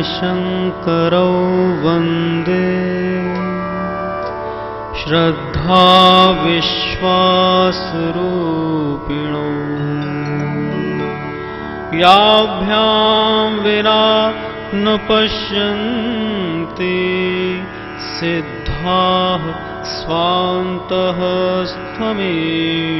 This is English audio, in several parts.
शङ्करौ वन्दे श्रद्धा विश्वासरूपिणौ याभ्यां विना न पश्यन्ति सिद्धाः स्वान्तः स्थमेश्वरम्।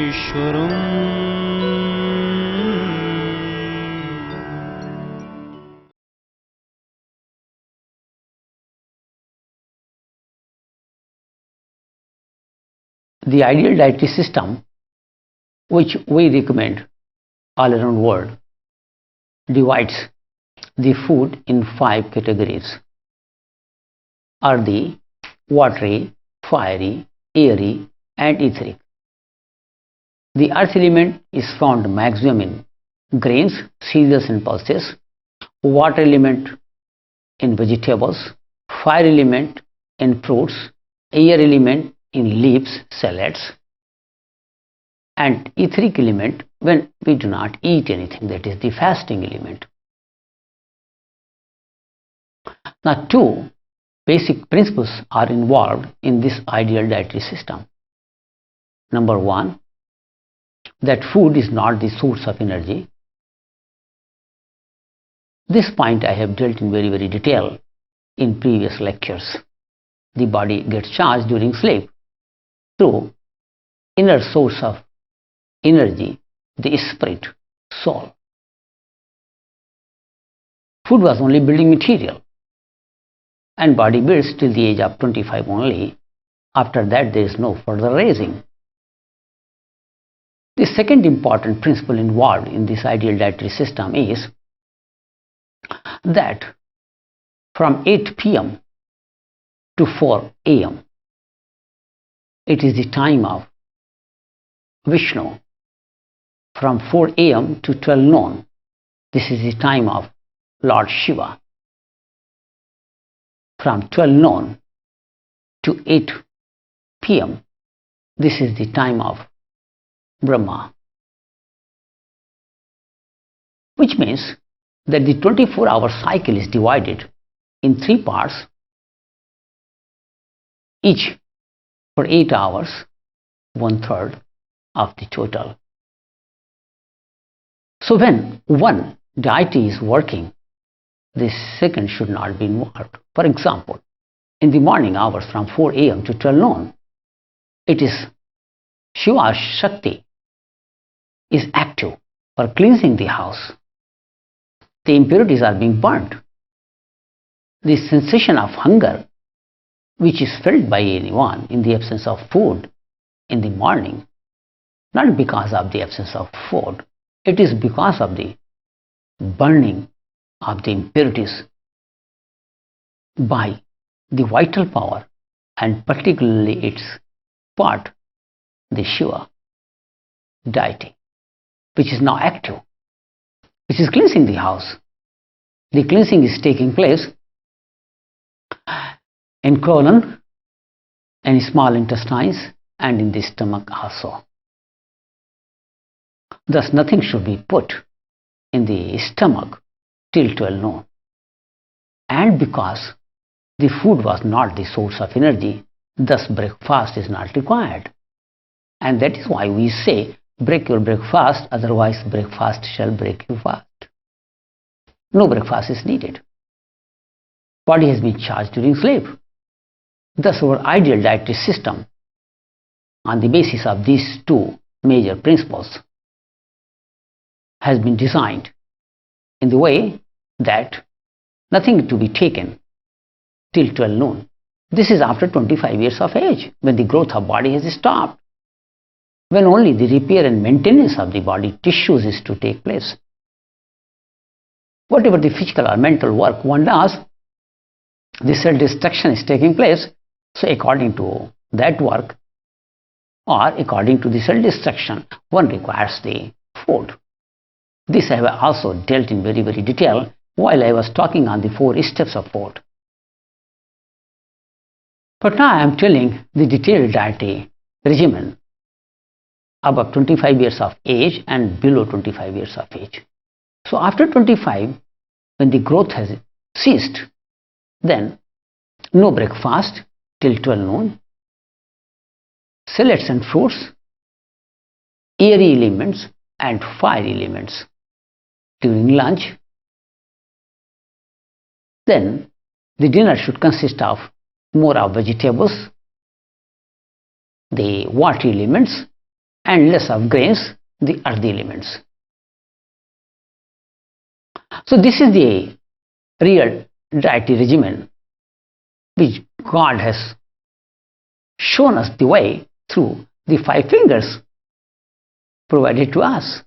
The ideal dietary system, which we recommend all around the world, divides the food in 5 categories: earthy, watery, fiery, airy, and etheric. The earth element is found maximum in grains, cereals, and pulses; water element in vegetables; fire element in fruits; air element in leaves, salads; and etheric element when we do not eat anything, that is the fasting element. Now, 2 basic principles are involved in this ideal dietary system. Number 1, that food is not the source of energy. This point I have dealt in very detail in previous lectures. The body gets charged during sleep through inner source of energy, the spirit, soul. Food was only building material, and body builds till the age of 25 only. After that, there is no further raising. The second important principle involved in this ideal dietary system is that from 8 p.m. to 4 a.m. it is the time of Vishnu. From 4 a.m. to 12 noon, this is the time of Lord Shiva. From 12 noon to 8 p.m., this is the time of Brahma. Which means that the 24-hour cycle is divided in 3 parts, each for 8 hours, 1/3 of the total. So when one deity is working, the second should not be involved. For example, in the morning hours from 4 a.m. to 12 noon, it is Shiva's Shakti is active for cleansing the house. The impurities are being burnt. The sensation of hunger, which is felt by anyone in the absence of food in the morning, not because of the absence of food, it is because of the burning of the impurities by the vital power, and particularly its part, the Shiva deity, which is now active, which is cleansing the house. The cleansing is taking place in colon and small intestines and in the stomach also. Thus, nothing should be put in the stomach till 12 noon. And because the food was not the source of energy, thus breakfast is not required. And that is why we say, break your breakfast, otherwise breakfast shall break you fast. No breakfast is needed. Body has been charged during sleep. Thus, our ideal dietary system, on the basis of these 2 major principles, has been designed in the way that nothing to be taken till 12 noon. This is after 25 years of age, when the growth of body has stopped, when only the repair and maintenance of the body tissues is to take place. Whatever the physical or mental work one does, the cell destruction is taking place. So according to that work, or according to the cell destruction, one requires the food. This I have also dealt in very detail while I was talking on the 4 steps of food. But now I am telling the detailed dietary regimen above 25 years of age and below 25 years of age. So after 25, when the growth has ceased. Then no breakfast till 12 noon, salads and fruits, airy elements and fiery elements during lunch. Then the dinner should consist of more of vegetables, the watery elements, and less of grains, the earthy elements. So this is the real dietary regimen which God has shown us the way through the 5 fingers provided to us.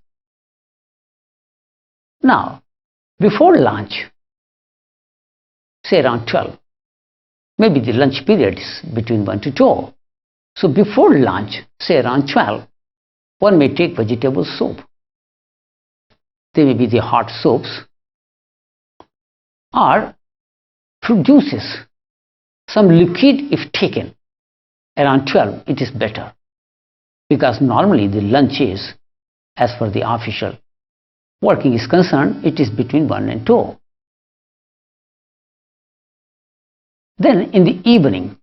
Now, before lunch, say around 12, maybe the lunch period is between 1 to 2. So before lunch, say around 12, one may take vegetable soup. They may be the hot soups or fruit juices. Some liquid if taken around 12, it is better, because normally the lunch is, as per the official working is concerned, it is between 1 and 2. Then in the evening,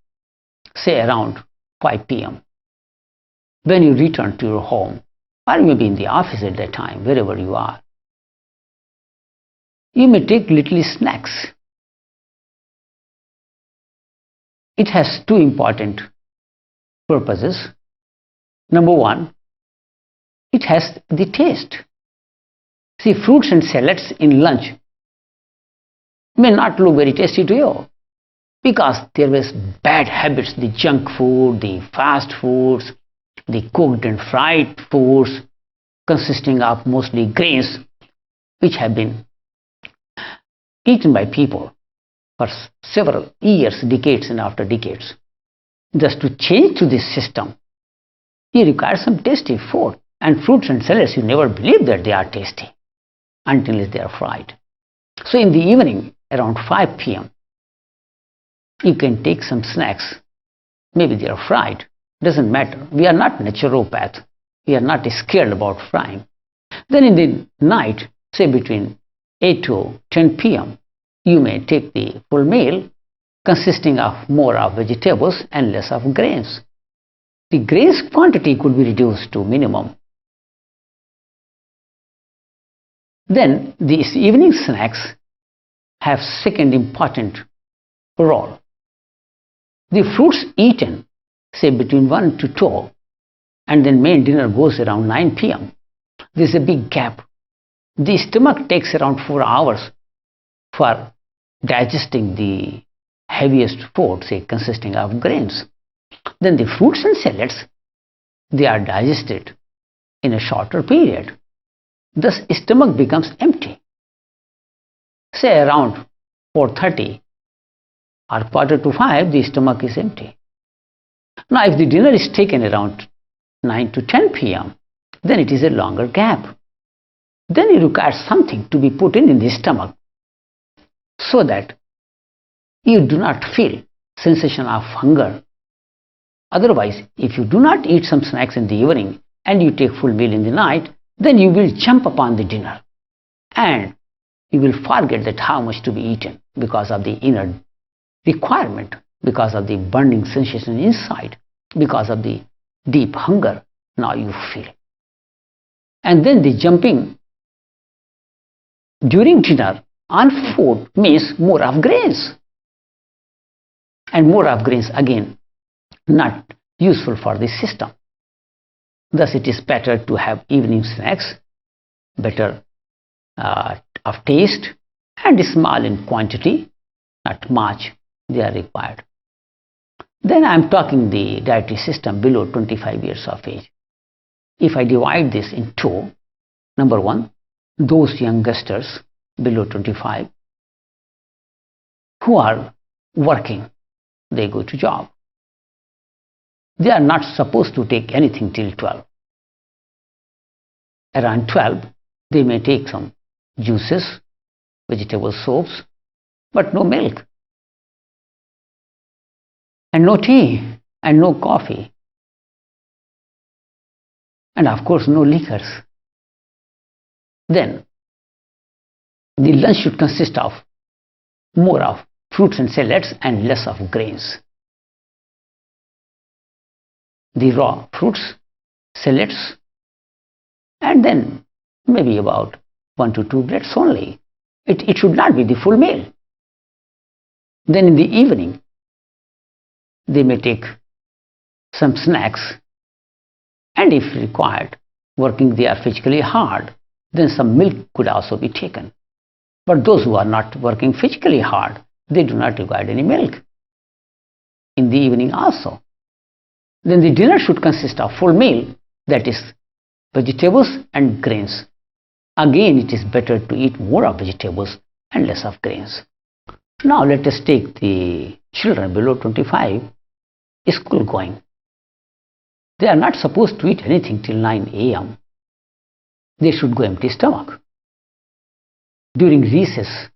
say around 5 p.m., when you return to your home, or you may be in the office at that time, wherever you are, you may take little snacks. It has 2 important purposes. Number 1, it has the taste. See, fruits and salads in lunch may not look very tasty to you, because there was bad habits, the junk food, the fast foods, the cooked and fried foods consisting of mostly grains, which have been eaten by people for several years, decades and after decades. Just to change to this system, you require some tasty food, and fruits and salads, you never believe that they are tasty until they are fried. So in the evening around 5 p.m., you can take some snacks. Maybe they are fried, doesn't matter. We are not naturopath. We are not scared about frying. Then in the night, say between 8 to 10 p.m., you may take the full meal consisting of more of vegetables and less of grains. The grains quantity could be reduced to minimum. Then these evening snacks have second important role. The fruits eaten, say between 1 to 2, and then main dinner goes around 9 p.m. There is a big gap. The stomach takes around 4 hours for digesting the heaviest food, say consisting of grains. Then the fruits and salads, they are digested in a shorter period. Thus stomach becomes empty. Say around 4:30 or quarter to 5, the stomach is empty. Now if the dinner is taken around 9 to 10 p.m., then it is a longer gap. Then you require something to be put in the stomach so that you do not feel sensation of hunger. Otherwise, if you do not eat some snacks in the evening and you take full meal in the night, then you will jump upon the dinner and you will forget that how much to be eaten because of the inner requirement, because of the burning sensation inside, because of the deep hunger now you feel. And then the jumping during dinner on food means more of grains. And more of grains again not useful for the system. Thus it is better to have evening snacks, better of taste and small in quantity, not much they are required. Then I am talking the dietary system below 25 years of age. If I divide this in 2, number 1, those youngsters below 25 who are working, they go to job. They are not supposed to take anything till 12. Around 12, they may take some juices, vegetable soaps, but no milk, and no tea, and no coffee, and of course no liquors. Then the lunch should consist of more of fruits and salads and less of grains. The raw fruits, salads, and then maybe about 1 to 2 breads only. It should not be the full meal. Then in the evening, they may take some snacks, and if required, working they are physically hard, then some milk could also be taken. But those who are not working physically hard, they do not require any milk. In the evening also. Then the dinner should consist of full meal, that is vegetables and grains. Again, it is better to eat more of vegetables and less of grains. Now let us take the children below 25, school going. They are not supposed to eat anything till 9 a.m. They should go empty stomach. During recess,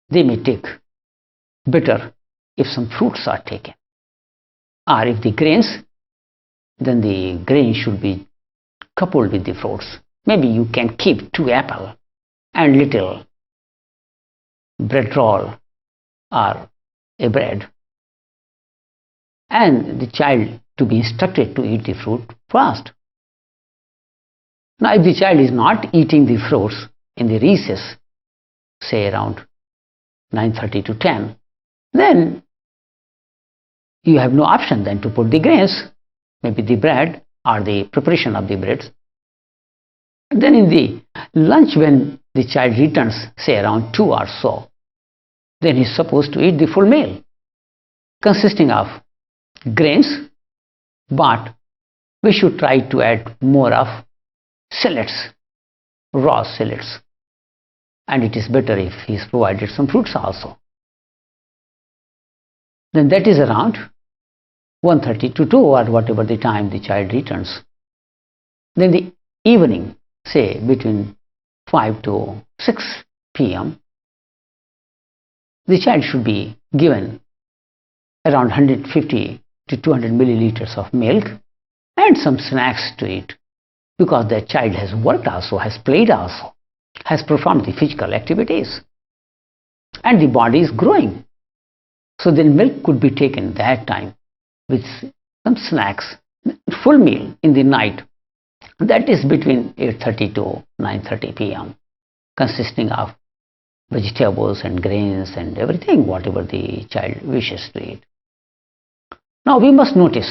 they may take better if some fruits are taken. Or if the grains, then the grain should be coupled with the fruits. Maybe you can keep 2 apples and little bread roll or a bread, and the child to be instructed to eat the fruit first. Now if the child is not eating the fruits in the recess, say around 9:30 to 10, then you have no option then to put the grains, maybe the bread or the preparation of the breads. And then in the lunch, when the child returns, say around 2 or so, then he is supposed to eat the full meal consisting of grains, but we should try to add more of salads, raw salads, and it is better if he is provided some fruits also. Then that is around 1:30 to 2 or whatever the time the child returns. Then the evening, say between 5 to 6 p.m., the child should be given around 150 to 200 milliliters of milk and some snacks to eat, because that child has worked also, has played also, has performed the physical activities, and the body is growing. So then milk could be taken that time with some snacks, full meal in the night. That is between 8:30 to 9:30 p.m., consisting of vegetables and grains and everything, whatever the child wishes to eat. Now we must notice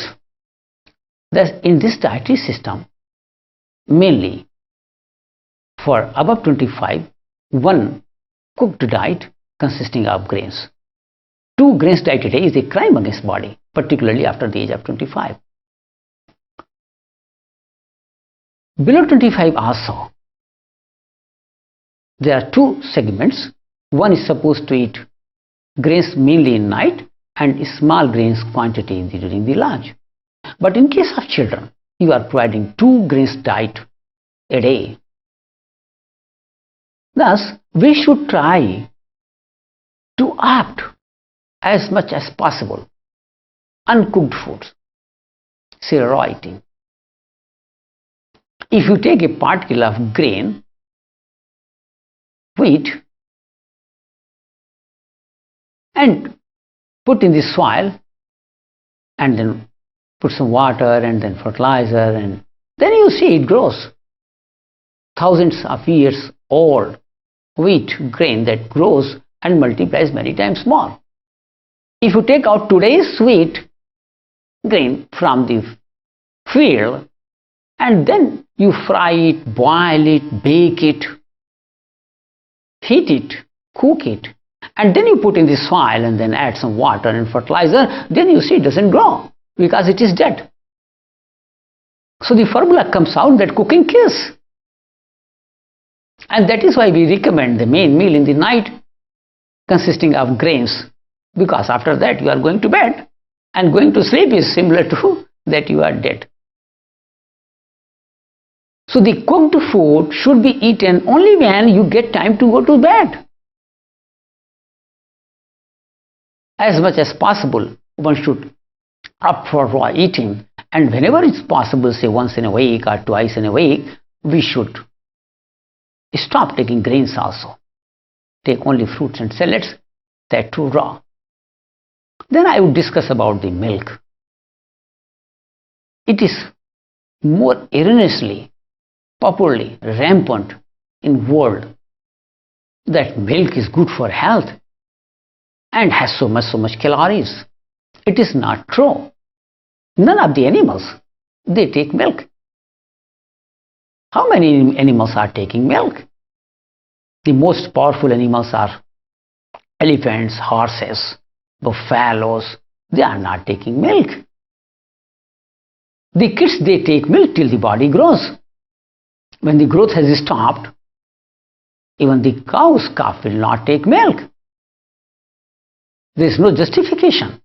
that in this dietary system, mainly for above 25, one cooked diet consisting of grains. 2 grains diet a day is a crime against body, particularly after the age of 25. Below 25 also, there are 2 segments. One is supposed to eat grains mainly in night and small grains quantity during the lunch. But in case of children, you are providing 2 grains diet a day. Thus, we should try to opt as much as possible uncooked foods, say raw eating. If you take a particle of grain, wheat, and put in the soil, and then put some water and then fertilizer, and then you see it grows. Thousands of years old wheat grain that grows and multiplies many times more. If you take out today's wheat grain from the field and then you fry it, boil it, bake it, heat it, cook it, and then you put in the soil and then add some water and fertilizer, then you see it doesn't grow because it is dead. So the formula comes out that cooking kills. And that is why we recommend the main meal in the night consisting of grains, because after that you are going to bed, and going to sleep is similar to that you are dead. So the cooked food should be eaten only when you get time to go to bed. As much as possible, one should opt for raw eating, and whenever it's possible, say once in a week or twice in a week, we should stop taking grains also. Take only fruits and salads that too raw. Then I would discuss about the milk. It is more erroneously, popularly rampant in world that milk is good for health and has so much calories. It is not true. None of the animals, they take milk. How many animals are taking milk? The most powerful animals are elephants, horses, buffaloes. They are not taking milk. The kids, they take milk till the body grows. When the growth has stopped, even the cow's calf will not take milk. There is no justification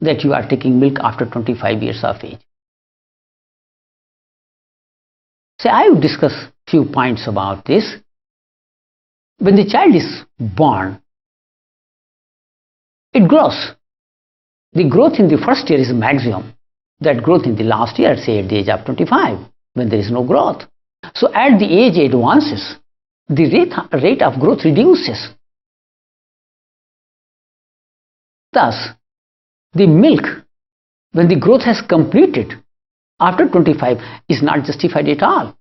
that you are taking milk after 25 years of age. So I will discuss few points about this. When the child is born, it grows. The growth in the first year is maximum. That growth in the last year, say at the age of 25, when there is no growth. So at the age advances, the rate of growth reduces. Thus, the milk, when the growth has completed after 25, is not justified at all.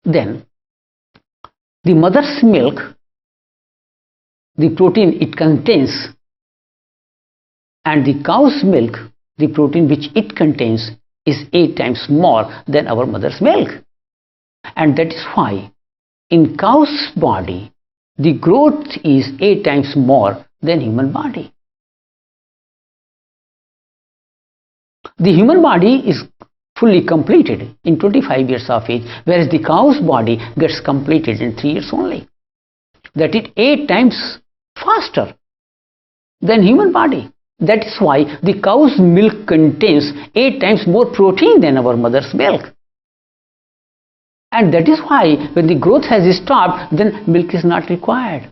Then, the mother's milk, the protein it contains, and the cow's milk, the protein which it contains, is 8 times more than our mother's milk. And that is why in cow's body, the growth is 8 times more than human body. The human body is fully completed in 25 years of age, whereas the cow's body gets completed in 3 years only. That is 8 times faster than human body. That is why the cow's milk contains 8 times more protein than our mother's milk. And that is why when the growth has stopped, then milk is not required.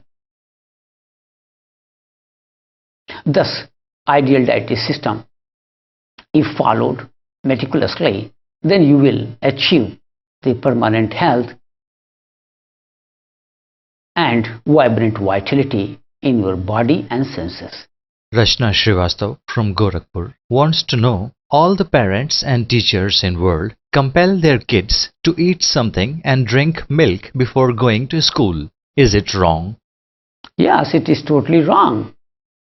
Thus, ideal dietary system, if followed meticulously, then you will achieve the permanent health and vibrant vitality in your body and senses. Rachna Srivastav from Gorakhpur wants to know, all the parents and teachers in world compel their kids to eat something and drink milk before going to school. Is it wrong? Yes, it is totally wrong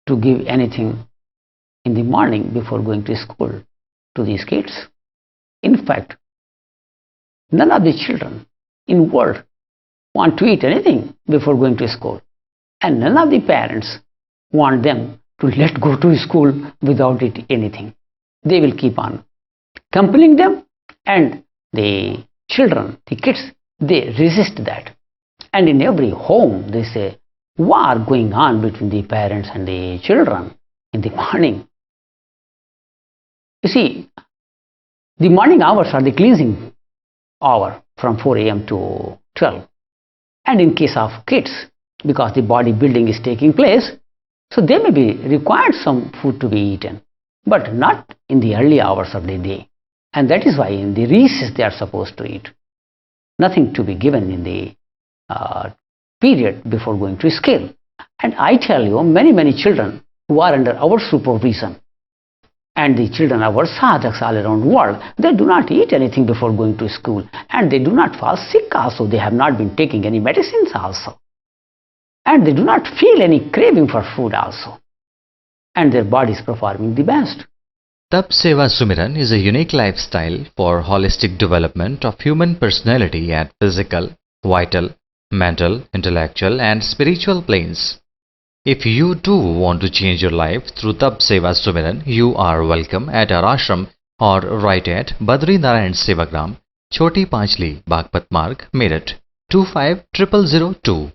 to give anything in the morning before going to school to these kids. In fact, none of the children in world want to eat anything before going to school, and none of the parents want them to let go to school without eating anything. They will keep on compelling them, and the children, the kids, they resist that. And in every home, there is a war going on between the parents and the children in the morning. You see, the morning hours are the cleansing hour from 4 a.m. to 12. And in case of kids, because the body building is taking place, so they may be required some food to be eaten, but not in the early hours of the day. And that is why in the recess they are supposed to eat. Nothing to be given in the period before going to school. And I tell you, many children who are under our supervision, and the children of our sadhaks all around the world, they do not eat anything before going to school, and they do not fall sick also. They have not been taking any medicines also, and they do not feel any craving for food also, and their body is performing the best. Tap Seva Sumiran is a unique lifestyle for holistic development of human personality at physical, vital, mental, intellectual and spiritual planes. If you too want to change your life through Tap Seva Sumiran, you are welcome at our ashram or write at Badri Narayan Sevagram, Choti Panchli, Bagpat Marg, Meerut 25002.